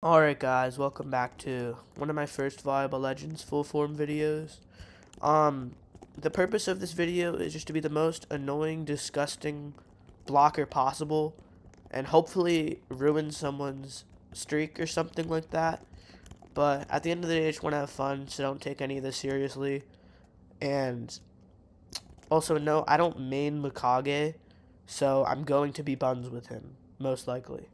Alright guys, welcome back to one of my first Viable Legends full form videos. The purpose of this video is just to be the most annoying, disgusting blocker possible and hopefully ruin someone's streak or something like that. But at the end of the day, I just want to have fun, so don't take any of this seriously. And also, no, I don't main Mikage, so I'm going to be buns with him, most likely.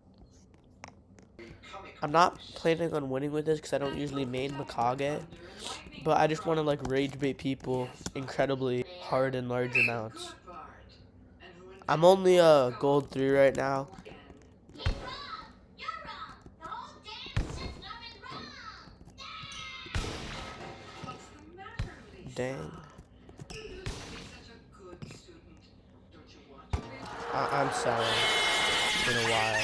I'm not planning on winning with this because I don't usually main Mikage, but I just want to like rage bait people incredibly hard in large amounts. I'm only gold 3 right now. Dang. I'm selling in a while.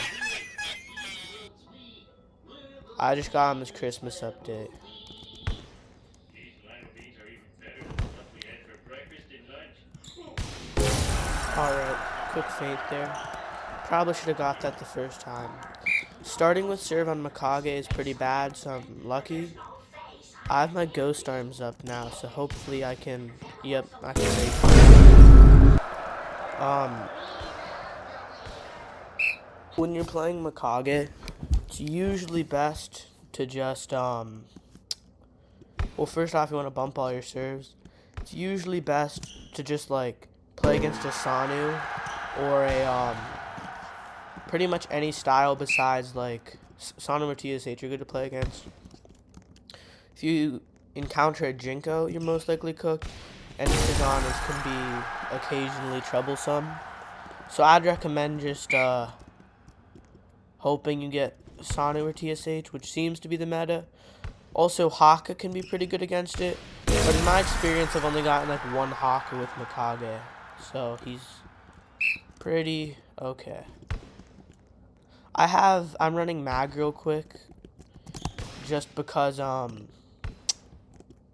I just got on this Christmas update. Alright, quick feint there. Probably should have got that the first time. Starting with serve on Mikage is pretty bad, so I'm lucky. I have my ghost arms up now, so hopefully I can, I can make when you're playing Mikage, it's usually best to just, well, first off, you want to bump all your serves. It's usually best to just, like, play against a Sanu or a, pretty much any style besides, like, Sanu or TSH you're good to play against. If you encounter a Jinko, you're most likely cooked, and Tizanas can be occasionally troublesome. So I'd recommend just, hoping you get Sanu or TSH, which seems to be the meta. Also, Haka can be pretty good against it, but in my experience, I've only gotten like one Haka with Mikage, so he's pretty okay. I'm running Mag real quick, just because,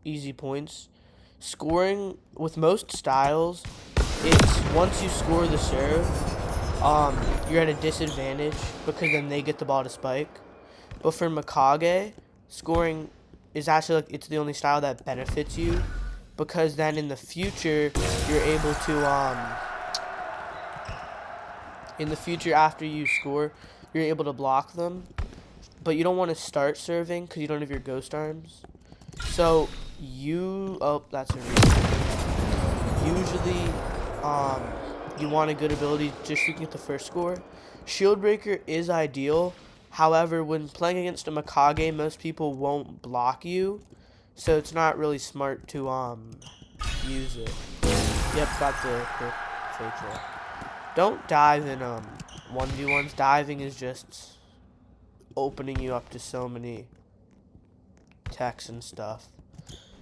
easy points. Scoring with most styles, it's once you score the serve, you're at a disadvantage because then they get the ball to spike. But for Mikage, scoring is actually like it's the only style that benefits you because then in the future you're able to in the future after you score you're able to block them, but you don't want to start serving because you don't have your ghost arms. So that's a reason. Usually you want a good ability just so you can get the first score. Shield Breaker is ideal. However, when playing against a Mikage, most people won't block you, so it's not really smart to use it. Yep, got the fake roll. Don't dive in 1v1s. Diving is just opening you up to so many techs and stuff.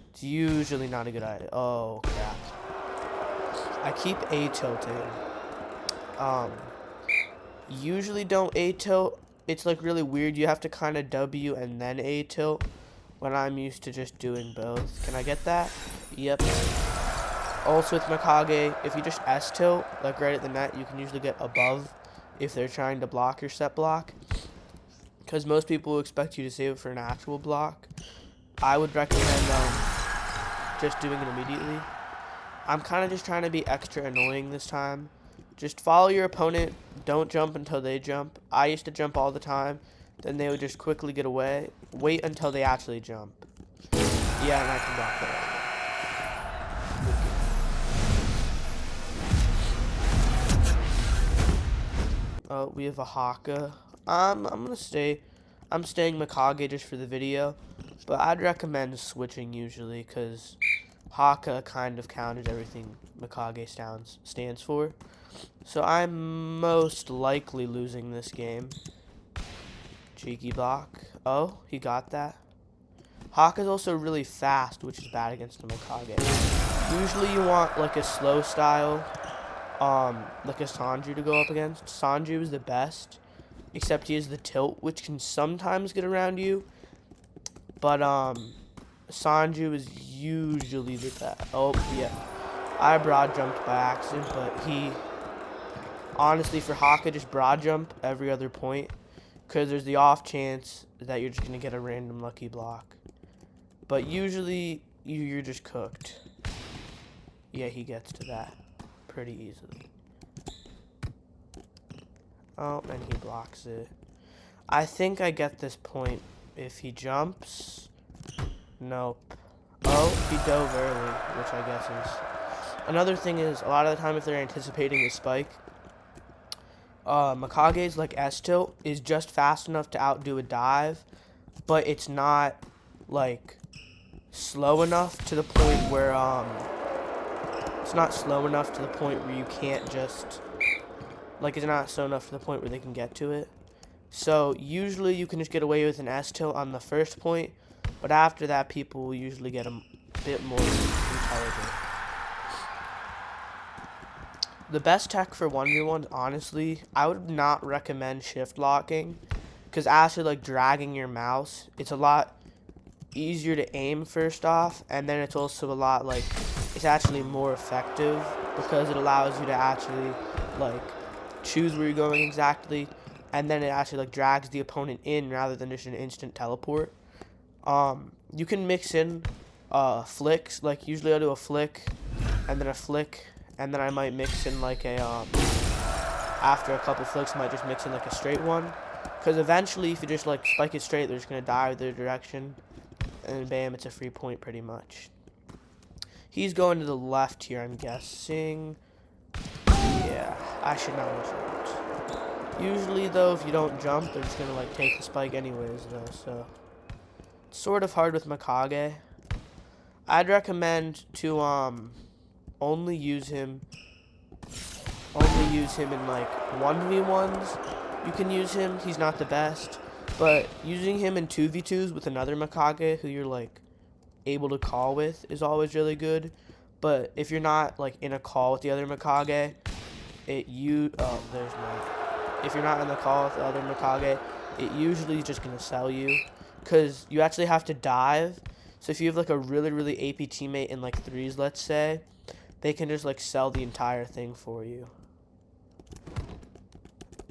It's usually not a good idea. Oh crap. I keep A-tilting. Usually don't A-tilt. It's like really weird. You have to kind of W and then A-tilt when I'm used to just doing both. Can I get that? Yep. Also with Mikage, if you just S-tilt, like right at the net, you can usually get above if they're trying to block your set block. Because most people will expect you to save it for an actual block. I would recommend just doing it immediately. I'm kind of just trying to be extra annoying this time. Just follow your opponent. Don't jump until they jump. I used to jump all the time. Then they would just quickly get away. Wait until they actually jump. Yeah, and I can block that. Oh, we have a Haka. I'm staying Mikage just for the video. But I'd recommend switching usually because Haka kind of counters everything Mikage stands for. So I'm most likely losing this game. Cheeky block. Oh, he got that. Haka's also really fast, which is bad against the Mikage. Usually you want like a slow style, like a Sanju to go up against. Sanju is the best, except he has the tilt, which can sometimes get around you. But Sanju is usually the best. Oh, yeah. I broad jumped by accident, but honestly, for Haka, just broad jump every other point. because there's the off chance that you're just going to get a random lucky block. But usually, you're just cooked. Yeah, he gets to that pretty easily. Oh, and he blocks it. I think I get this point if he jumps. Nope. Oh, he dove early, which I guess is... Another thing is, a lot of the time if they're anticipating a spike, Mikage's, like, S-tilt is just fast enough to outdo a dive, but it's not, like, slow enough to the point where, it's not slow enough to the point where you can't just, like, it's not slow enough to the point where they can get to it. So, usually you can just get away with an S-tilt on the first point, but after that, people will usually get a bit more intelligent. The best tech for 1v1s, honestly, I would not recommend shift locking, because actually, like, dragging your mouse, it's a lot easier to aim first off, and then it's also a lot, like, it's actually more effective, because it allows you to actually, like, choose where you're going exactly, and then it actually, like, drags the opponent in rather than just an instant teleport. You can mix in flicks, like, usually I'll do a flick, and then a flick, and then I might mix in, like, a, after a couple flicks, I might just mix in, like, a straight one, because eventually, if you just, like, spike it straight, they're just going to dive their direction, and bam, it's a free point pretty much. He's going to the left here, I'm guessing. Yeah, I should not have jumped. Usually, though, if you don't jump, they're just going to, like, take the spike anyways, though, so... It's sort of hard with Mikage. I'd recommend to, only use him in, like, 1v1s. You can use him, he's not the best. But using him in 2v2s with another Mikage who you're, like, able to call with is always really good. But if you're not, like, in a call with the other Mikage, if you're not in the call with the other Mikage, it usually is just going to sell you. Because you actually have to dive. So if you have, like, a really, really AP teammate in, like, 3s, let's say, they can just, like, sell the entire thing for you.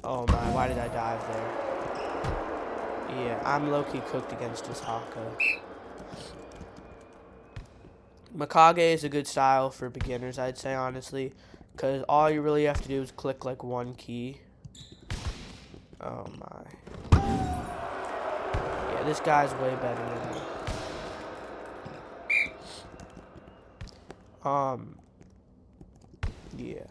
Oh, my, why did I dive there? Yeah, I'm low-key cooked against his Haka. Mikage is a good style for beginners, I'd say, honestly. Because all you really have to do is click, like, one key. Oh, my. Yeah, this guy's way better than me. Yeah.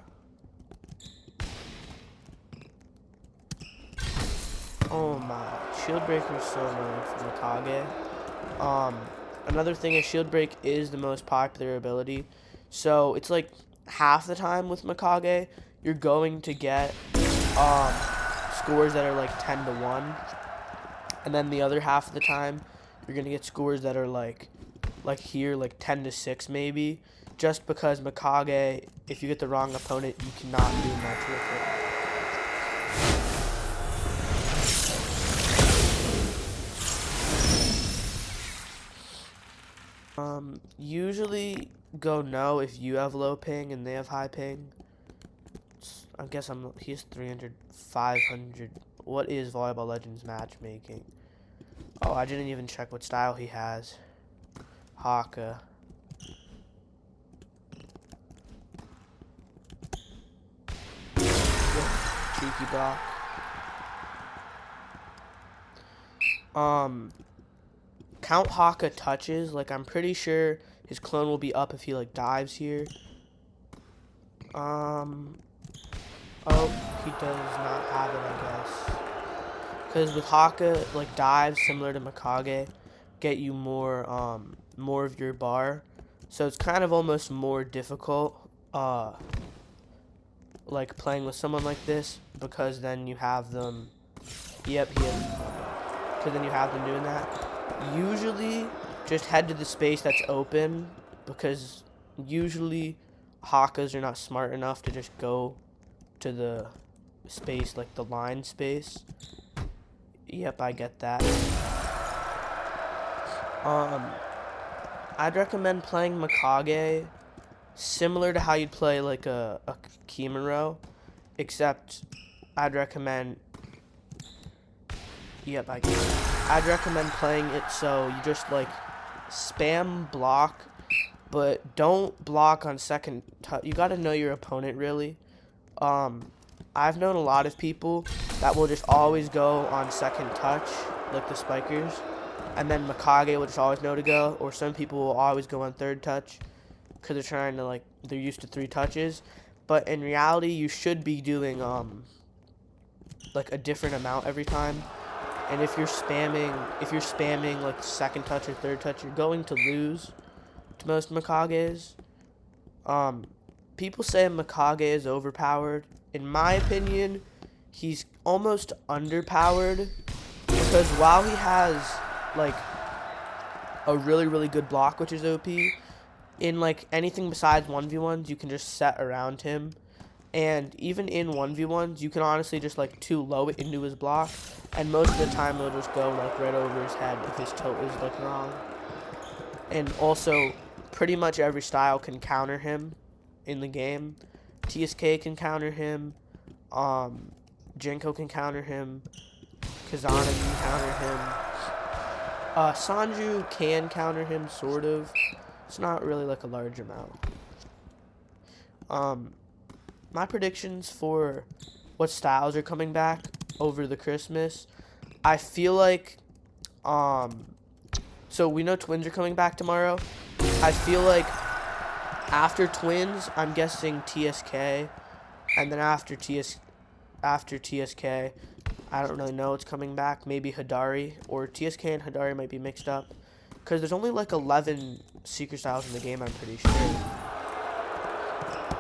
Oh my, shield breaker is so annoying for Mikage. Another thing is shield break is the most popular ability. So it's like half the time with Mikage, you're going to get scores that are like 10 to 1. And then the other half of the time, you're gonna get scores that are like here, like 10 to 6 maybe. Just because Mikage, if you get the wrong opponent, you cannot do much with it. Usually go no if you have low ping and they have high ping. I guess he has 300, 500. What is Volleyball Legends matchmaking? Oh, I didn't even check what style he has. Haka. Cheeky block. Count Haka touches. Like, I'm pretty sure his clone will be up if he, like, dives here. Oh, he does not have it, I guess. Because with Haka, like, dives, similar to Mikage, get you more, more of your bar. So it's kind of almost more difficult, like, playing with someone like this, because then you have them, yep, he has, because then you have them doing that. Usually, just head to the space that's open, because usually Hakas are not smart enough to just go to the space, like the line space. Yep, I get that. I'd recommend playing Mikage similar to how you'd play like a Kimuro, except I'd recommend Yep, I can. I'd recommend playing it so you just like spam block, but don't block on second touch. You gotta know your opponent really. Um, I've known a lot of people that will just always go on second touch, like the spikers, and then Mikage will just always know to go, or some people will always go on third touch because they're trying to they're used to 3 touches. But in reality, you should be doing like a different amount every time. And if you're spamming like second touch or third touch, you're going to lose to most Mikages. People say Mikage is overpowered. In my opinion, he's almost underpowered because while he has like a really really good block, which is OP, in like anything besides 1v1s, you can just set around him. And even in 1v1s, you can honestly just like 2-low it into his block, and most of the time it'll just go like right over his head if his tilt is like wrong. And also, pretty much every style can counter him in the game. TSK can counter him, Jinko can counter him, Kazana can counter him, Sanju can counter him, sort of. It's not really like a large amount. My predictions for what styles are coming back over the Christmas, I feel like, so we know twins are coming back tomorrow. I feel like after twins, I'm guessing TSK, and then after TSK, I don't really know what's coming back. Maybe Hidari, or TSK and Hidari might be mixed up, because there's only like 11 secret styles in the game, I'm pretty sure.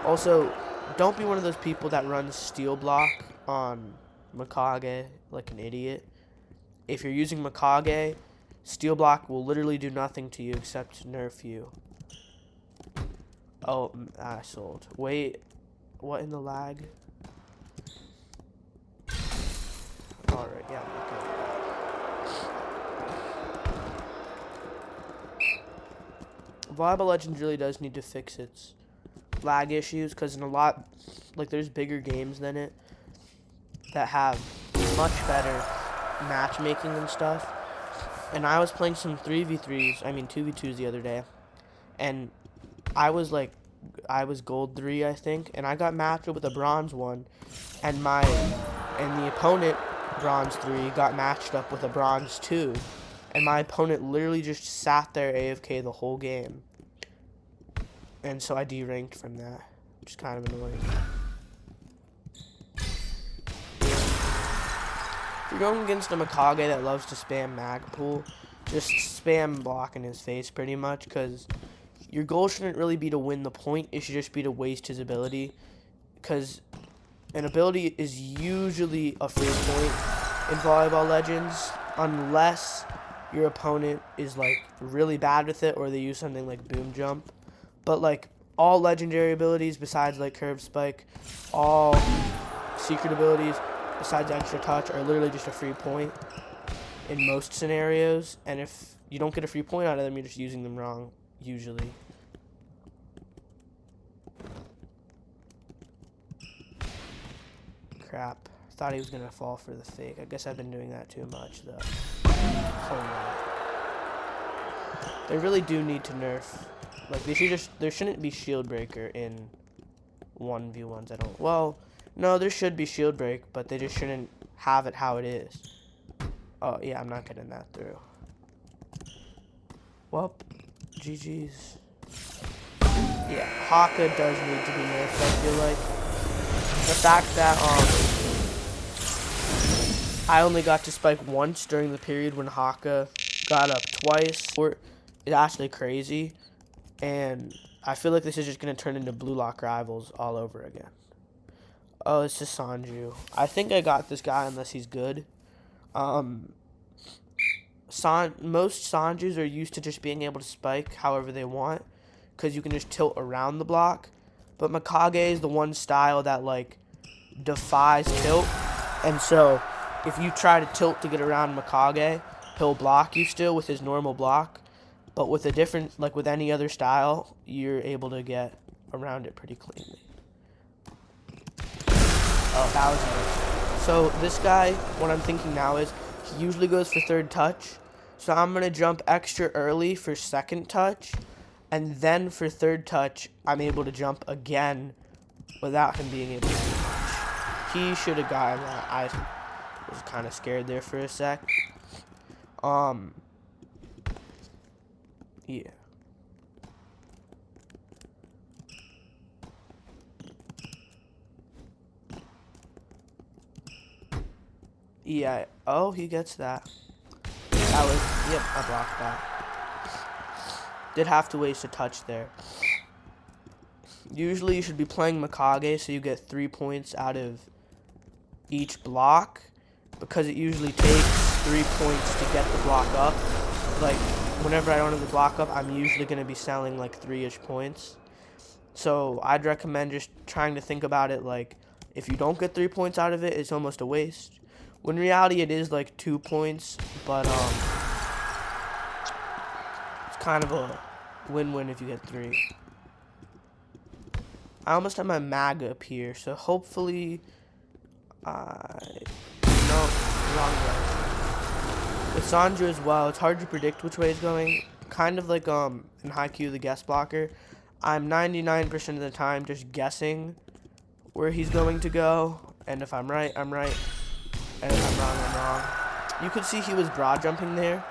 Also, don't be one of those people that runs steel block on Mikage like an idiot. If you're using Mikage, steel block will literally do nothing to you except nerf you. Oh, I sold. Wait, what in the lag? Alright, yeah, okay. Volleyball Legends really does need to fix its lag issues, because in a lot, like, there's bigger games than it that have much better matchmaking and stuff. And I was playing some 3v3s, I mean 2v2s the other day, and I was gold 3, I think, and I got matched up with a bronze 1, and the opponent, bronze 3, got matched up with a bronze 2, and my opponent literally just sat there AFK the whole game. And so I deranked from that, which is kind of annoying. If you're going against a Mikage that loves to spam mag pull, just spam block in his face pretty much, because your goal shouldn't really be to win the point, it should just be to waste his ability, because an ability is usually a free point in Volleyball Legends, unless your opponent is like really bad with it or they use something like boom jump. But like all legendary abilities besides like curve spike, all secret abilities besides extra touch are literally just a free point in most scenarios, and if you don't get a free point out of them, you're just using them wrong usually. Crap, thought he was gonna fall for the fake. I guess I've been doing that too much though. They really do need to nerf. Like there shouldn't be shield breaker in 1v1s. No, there should be shield break, but they just shouldn't have it how it is. Oh yeah, I'm not getting that through. Well, GG's. Yeah, Haka does need to be nerfed, I feel like. The fact that I only got to spike once during the period when Haka got up twice is actually crazy. And I feel like this is just going to turn into Blue Lock Rivals all over again. Oh, it's just Sanju. I think I got this guy unless he's good. Most Sanjus are used to just being able to spike however they want, because you can just tilt around the block. But Mikage is the one style that like defies tilt, and so if you try to tilt to get around Mikage, he'll block you still with his normal block. But with a different, like with any other style, you're able to get around it pretty cleanly. Oh, that was nice. So this guy, what I'm thinking now is, He usually goes for third touch. So I'm going to jump extra early for second touch. And then for third touch, I'm able to jump again without him being able to touch. He should have gotten that. I was kind of scared there for a sec. Yeah. Yeah. Oh, he gets that. That was, yep, I blocked that. Did have to waste a touch there. Usually you should be playing mikage so you get 3 points out of each block, because it usually takes 3 points to get the block up. Like, whenever I don't have the block up, I'm usually going to be selling like 3-ish points. So I'd recommend just trying to think about it like, if you don't get 3 points out of it, it's almost a waste. When in reality it is like 2 points, but it's kind of a win-win if you get 3. I almost have my mag up here, so hopefully no, wrong way. With Sandra as well, it's hard to predict which way he's going. Kind of like in Haikyuu, the guest blocker. I'm 99% of the time just guessing where he's going to go, and if I'm right, I'm right, and if I'm wrong, I'm wrong. You could see he was broad jumping there.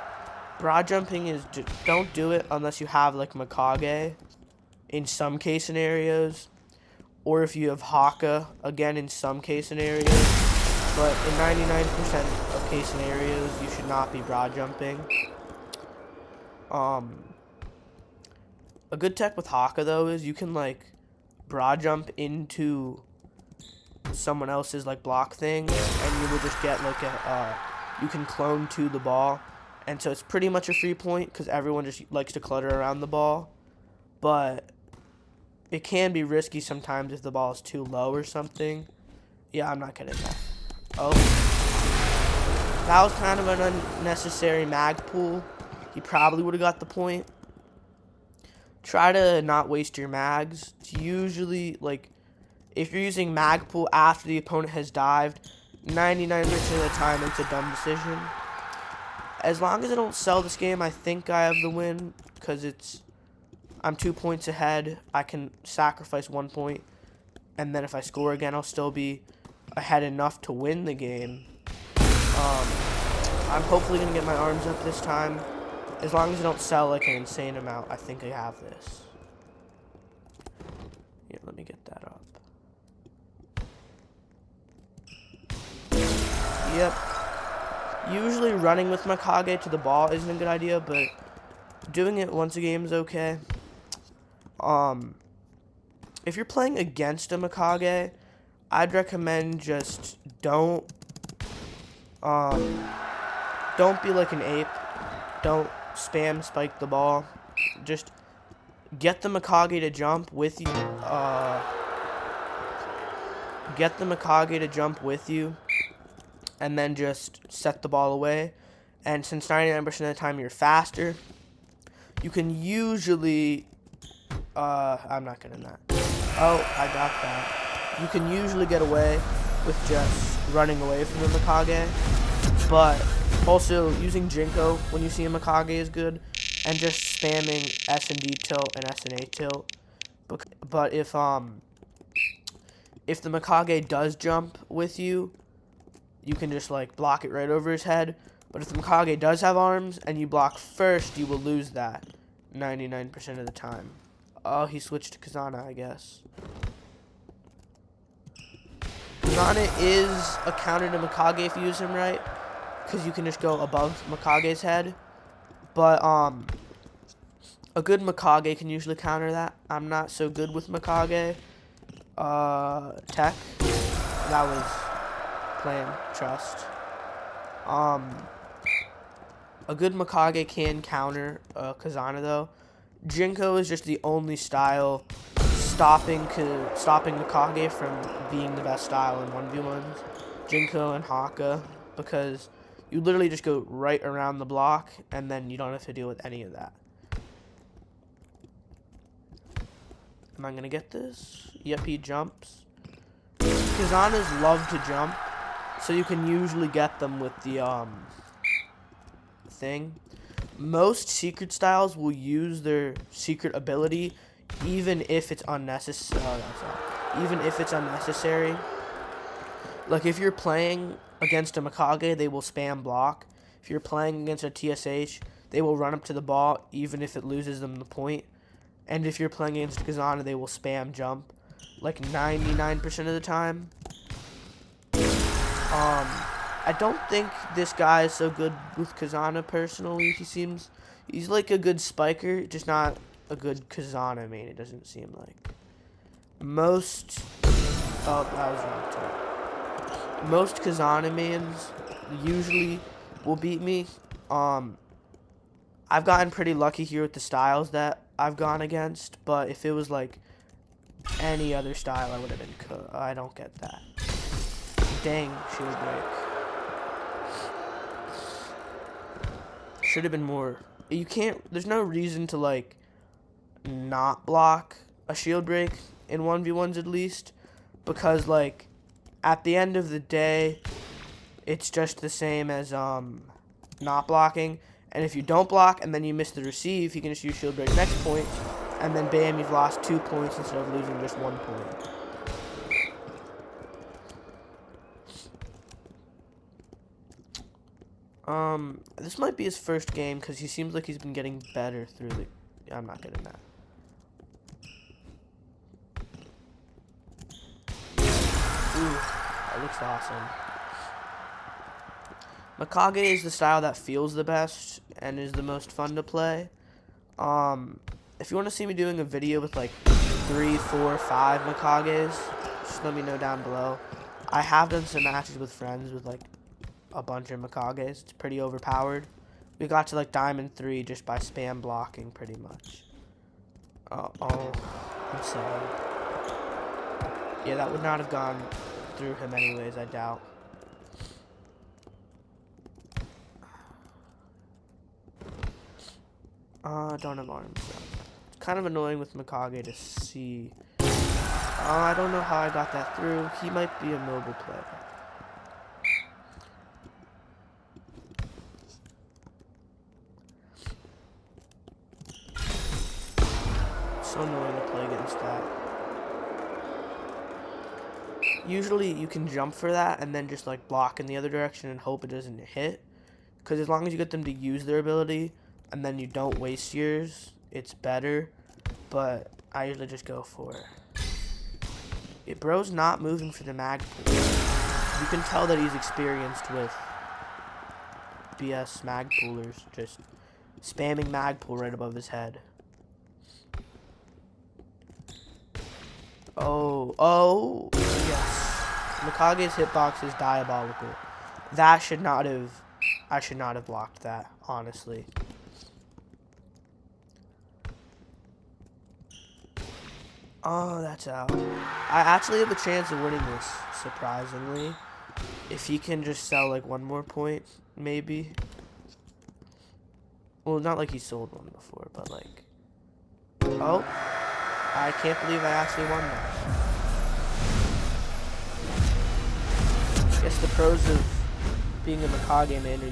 Broad jumping is just, don't do it unless you have like mikage in some case scenarios, or if you have Haka again in some case scenarios. But in 99% of case scenarios, you should not be broad jumping. A good tech with Haka though is you can like broad jump into someone else's like block thing, and you will just get like a you can clone to the ball, and so it's pretty much a free point because everyone just likes to clutter around the ball. But it can be risky sometimes if the ball is too low or something. Yeah, I'm not getting that. Oh, that was kind of an unnecessary mag pull. He probably would have got the point. Try to not waste your mags. It's usually, like, if you're using mag pull after the opponent has dived, 99% of the time it's a dumb decision. As long as I don't sell this game, I think I have the win, because I'm 2 points ahead. I can sacrifice 1 point, and then if I score again, I'll still be ahead enough to win the game. I'm hopefully going to get my arms up this time. As long as I don't sell like an insane amount, I think I have this. Here, let me get that up. Yep. Usually running with mikage to the ball isn't a good idea, but doing it once a game is okay. If you're playing against a mikage, I'd recommend just don't be like an ape. Don't spam spike the ball. Just get the mikage to jump with you. Get the mikage to jump with you, and then just set the ball away. And since 99% of the time you're faster, you can usually I'm not getting that. Oh, I got that. You can usually get away with just running away from the mikage, but also using Jinko when you see a mikage is good, and just spamming S and D tilt and S and A tilt. But if the mikage does jump with you, you can just like block it right over his head. But if the mikage does have arms and you block first, you will lose that 99% of the time. Oh, he switched to Kazana, I guess. Kazana is a counter to mikage if you use him right, because you can just go above mikage's head. But a good mikage can usually counter that. I'm not so good with mikage. Tech. That was plan, trust. A good mikage can counter Kazana though. Jinko is just the only style stopping mikage from being the best style in 1v1s. Jinko and Haka, because you literally just go right around the block and then you don't have to deal with any of that. Am I gonna get this? Yep, he jumps. Kazanas love to jump, so you can usually get them with the thing. Most secret styles will use their secret ability even if it's unnecessary. Even if it's unnecessary. Like if you're playing against a Mikage, they will spam block. If you're playing against a TSH, they will run up to the ball even if it loses them the point. And if you're playing against Kazana, they will spam jump like 99% of the time. I don't think this guy is so good with Kazana personally. He's like a good spiker, just not a good Kazana main, it doesn't seem like. Most Kazana mains usually will beat me. I've gotten pretty lucky here with the styles that I've gone against, but if it was like any other style, I would have been I don't get that. Dang, shield break. Should have been more. You can't, there's no reason to like not block a shield break in 1v1s at least, because like at the end of the day it's just the same as not blocking. And if you don't block and then you miss the receive, you can just use shield break next point, and then bam, you've lost 2 points instead of losing just 1 point. This might be his first game because he seems like he's been getting better through the. I'm not getting that. Ooh, that looks awesome. Mikage is the style that feels the best and is the most fun to play. If you want to see me doing a video with like 3, 4, 5 Mikages, just let me know down below. I have done some matches with friends with like a bunch of Mikages. It's pretty overpowered. We got to like Diamond 3 just by spam blocking pretty much. I'm sorry. Yeah, that would not have gone through him anyways, I doubt. Don't have arms though. It's kind of annoying with Mikage to see. I don't know how I got that through. He might be a mobile player. So annoying to play against that. Usually you can jump for that and then just like block in the other direction and hope it doesn't hit. Because as long as you get them to use their ability and then you don't waste yours, it's better. But I usually just go for it. Bro's not moving for the mag pool. You can tell that he's experienced with BS mag poolers, just spamming mag pool right above his head. Oh, yes. Mikage's hitbox is diabolical. I should not have blocked that, honestly. Oh, that's out. I actually have a chance of winning this, surprisingly. If he can just sell like 1 more point, maybe. Well, not like he sold one before, but like. Oh. I can't believe I actually won that. I guess the pros of being a Mikage main are